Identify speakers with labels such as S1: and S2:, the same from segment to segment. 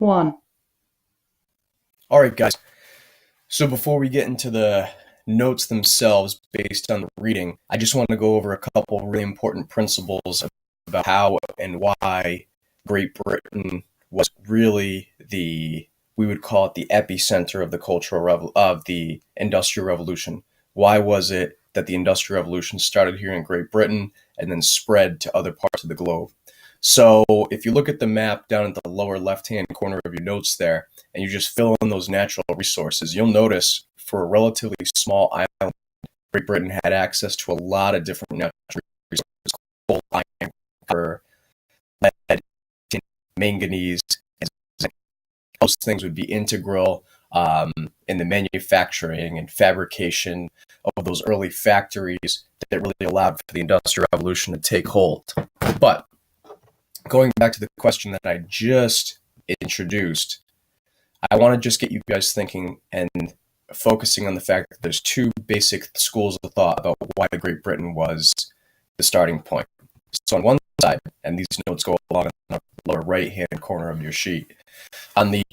S1: One.
S2: All right, guys. So before we get into the notes themselves based on the reading, I just want to go over a couple really important principles about how and why Great Britain was really we would call it the epicenter of of the Industrial Revolution. Why was it that the Industrial Revolution started here in Great Britain and then spread to other parts of the globe? So if you look at the map down at the lower left-hand corner of your notes there, and you just fill in those natural resources, you'll notice for a relatively small island, Great Britain had access to a lot of different natural resources: coal, iron, copper, lead, tin, manganese, and zinc. Those things would be integral in the manufacturing and fabrication of those early factories that really allowed for the Industrial Revolution to take hold. But going back to the question that I just introduced, I want to just get you guys thinking and focusing on the fact that there's two basic schools of thought about why Great Britain was the starting point. So on one side, and these notes go along in the lower right-hand corner of your sheet, on the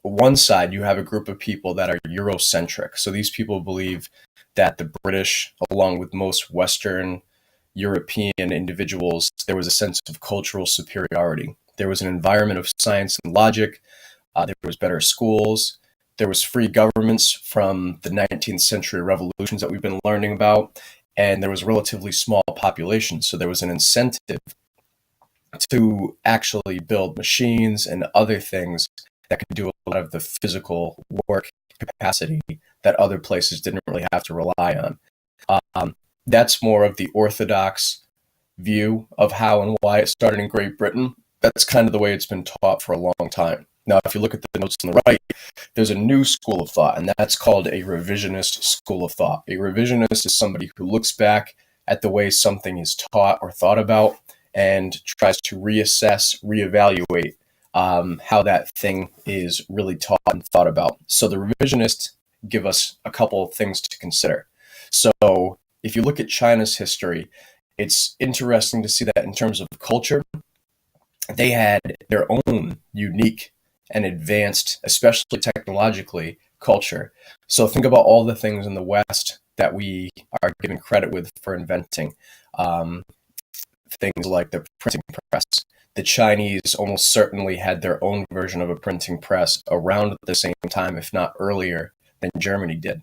S2: one side, you have a group of people that are Eurocentric. So these people believe that the British, along with most Western European individuals, there was a sense of cultural superiority. There was an environment of science and logic. There was better schools. There was free governments from the 19th century revolutions that we've been learning about. And there was a relatively small population. So there was an incentive to actually build machines and other things that could do a lot of the physical work capacity that other places didn't really have to rely on. That's more of the orthodox view of how and why it started in Great Britain. That's kind of the way it's been taught for a long time. Now, if you look at the notes on the right, there's a new school of thought, and that's called a revisionist school of thought. A revisionist is somebody who looks back at the way something is taught or thought about and tries to reassess, reevaluate how that thing is really taught and thought about. So the revisionists give us a couple of things to consider. So if you look at China's history, it's interesting to see that in terms of culture, they had their own unique and advanced, especially technologically, culture. So think about all the things in the West that we are given credit with for inventing. Um, Things like the printing press. The Chinese almost certainly had their own version of a printing press around at the same time, if not earlier, than Germany did.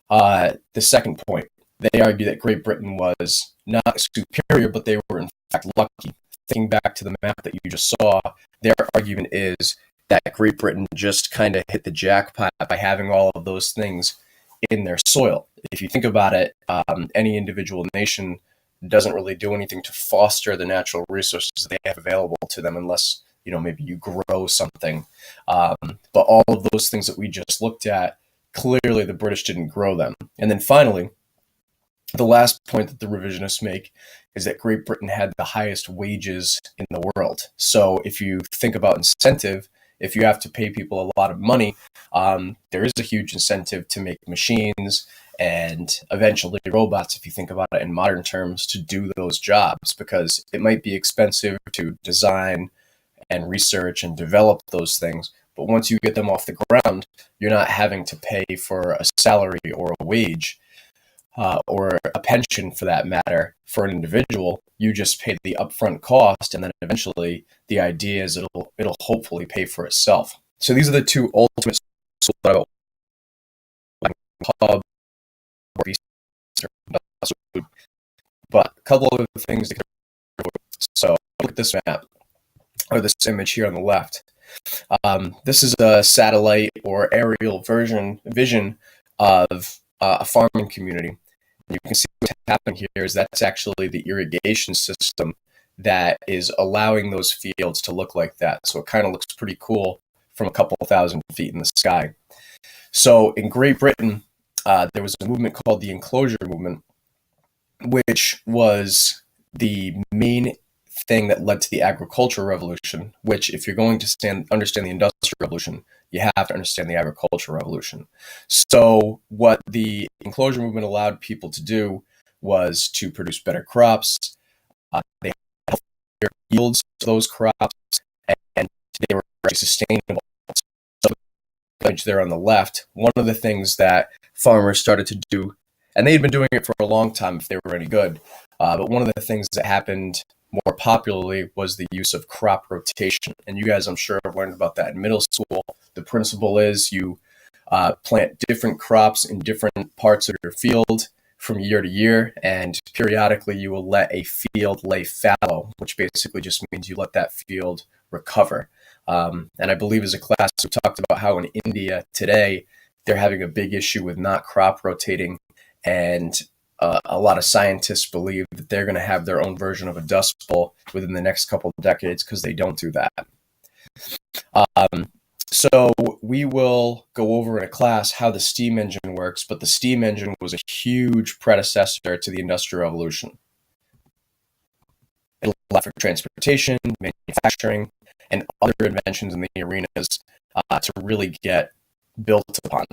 S2: The second point, they argue that Great Britain was not superior, but they were in fact lucky. Thinking back to the map that you just saw, their argument is that Great Britain just kind of hit the jackpot by having all of those things in their soil. If you think about it, any individual nation doesn't really do anything to foster the natural resources they have available to them unless maybe you grow something. But all of those things that we just looked at, clearly the British didn't grow them. And then finally, the last point that the revisionists make is that Great Britain had the highest wages in the world. So if you think about incentive, if you have to pay people a lot of money, there is a huge incentive to make machines and eventually robots, if you think about it in modern terms, to do those jobs, because it might be expensive to design and research and develop those things. But once you get them off the ground, you're not having to pay for a salary or a wage or a pension for that matter for an individual. You just pay the upfront cost, and then eventually the idea is it'll hopefully pay for itself. So these are the two ultimate schools hub, but a couple of things. So look at this map or this image here on the left. This is a satellite or aerial vision of a farming community. You can see what's happening here is that's actually the irrigation system that is allowing those fields to look like that. So it kind of looks pretty cool from a couple thousand feet in the sky. So in Great Britain, there was a movement called the Enclosure Movement, which was the main thing that led to the agricultural revolution, which if you're going to understand the industrial revolution, you have to understand the agricultural revolution. So what the enclosure movement allowed people to do was to produce better crops. They had yields of those crops, and they were sustainable. So the image there on the left, one of the things that farmers started to do, and they had been doing it for a long time if they were any good, but one of the things that happened more popularly was the use of crop rotation. And you guys, I'm sure, have learned about that in middle school. The principle is you plant different crops in different parts of your field from year to year, and periodically you will let a field lay fallow, which basically just means you let that field recover. And I believe as a class, we talked about how in India today, they're having a big issue with not crop rotating, and a lot of scientists believe that they're going to have their own version of a Dust Bowl within the next couple of decades because they don't do that. So we will go over in a class how the steam engine works, but the steam engine was a huge predecessor to the Industrial Revolution. It allowed for transportation, manufacturing, and other inventions in the arenas to really get built upon.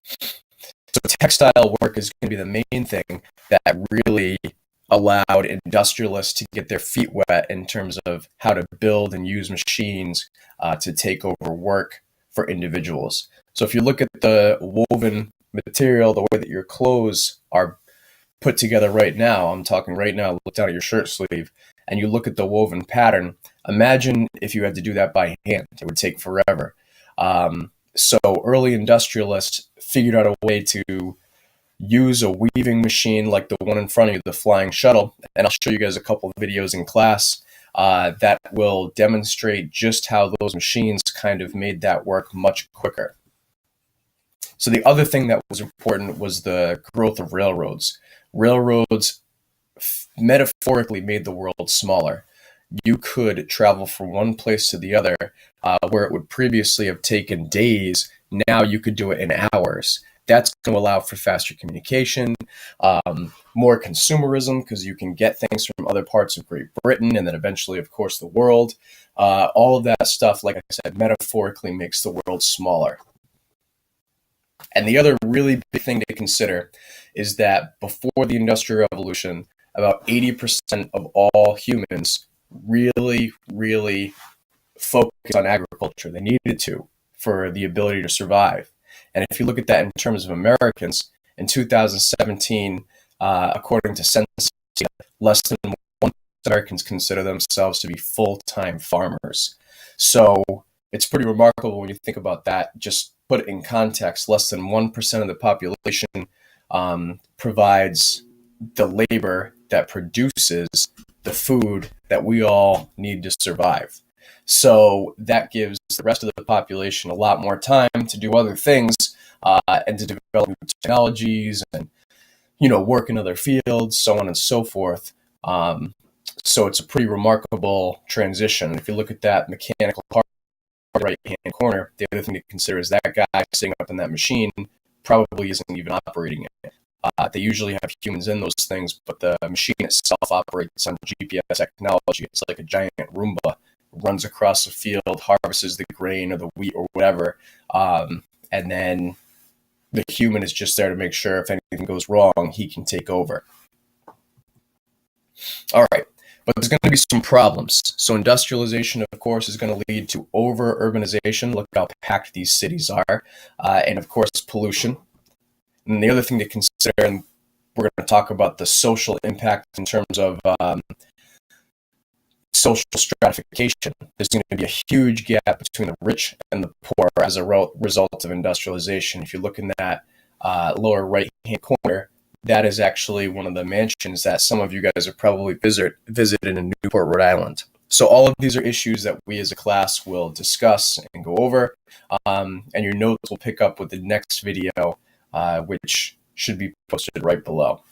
S2: So textile work is going to be the main thing that really allowed industrialists to get their feet wet in terms of how to build and use machines to take over work for individuals. So if you look at the woven material, the way that your clothes are put together right now, I'm talking right now, look down at your shirt sleeve, and you look at the woven pattern, imagine if you had to do that by hand. It would take forever. So early industrialists figured out a way to use a weaving machine like the one in front of you, the Flying Shuttle, and I'll show you guys a couple of videos in class that will demonstrate just how those machines kind of made that work much quicker. So the other thing that was important was the growth of railroads. Railroads metaphorically made the world smaller. You could travel from one place to the other where it would previously have taken days. Now you could do it in hours. That's going to allow for faster communication, more consumerism, because you can get things from other parts of Great Britain and then eventually, of course, the world. All of that stuff, like I said, metaphorically makes the world smaller. And the other really big thing to consider is that before the Industrial Revolution, about 80% of all humans really, really focused on agriculture. They needed to for the ability to survive. And if you look at that in terms of Americans, in 2017, according to census data, less than 1% of Americans consider themselves to be full-time farmers. So it's pretty remarkable when you think about that. Just put it in context, less than 1% of the population provides the labor that produces the food that we all need to survive. So that gives the rest of the population a lot more time to do other things and to develop new technologies and, work in other fields, so on and so forth. So it's a pretty remarkable transition. If you look at that mechanical part in the right-hand corner, the other thing to consider is that guy sitting up in that machine probably isn't even operating it. They usually have humans in those things, but the machine itself operates on GPS technology. It's like a giant Roomba. Runs across the field, harvests the grain or the wheat or whatever, and then the human is just there to make sure if anything goes wrong, he can take over. All right, but there's going to be some problems. So industrialization, of course, is going to lead to over-urbanization. Look how packed these cities are, and of course, pollution. And the other thing to consider, and we're going to talk about the social impact in terms of social stratification. There's going to be a huge gap between the rich and the poor as a result of industrialization. If you look in that lower right-hand corner, that is actually one of the mansions that some of you guys have probably visited in Newport, Rhode Island. So all of these are issues that we as a class will discuss and go over, and your notes will pick up with the next video, which should be posted right below.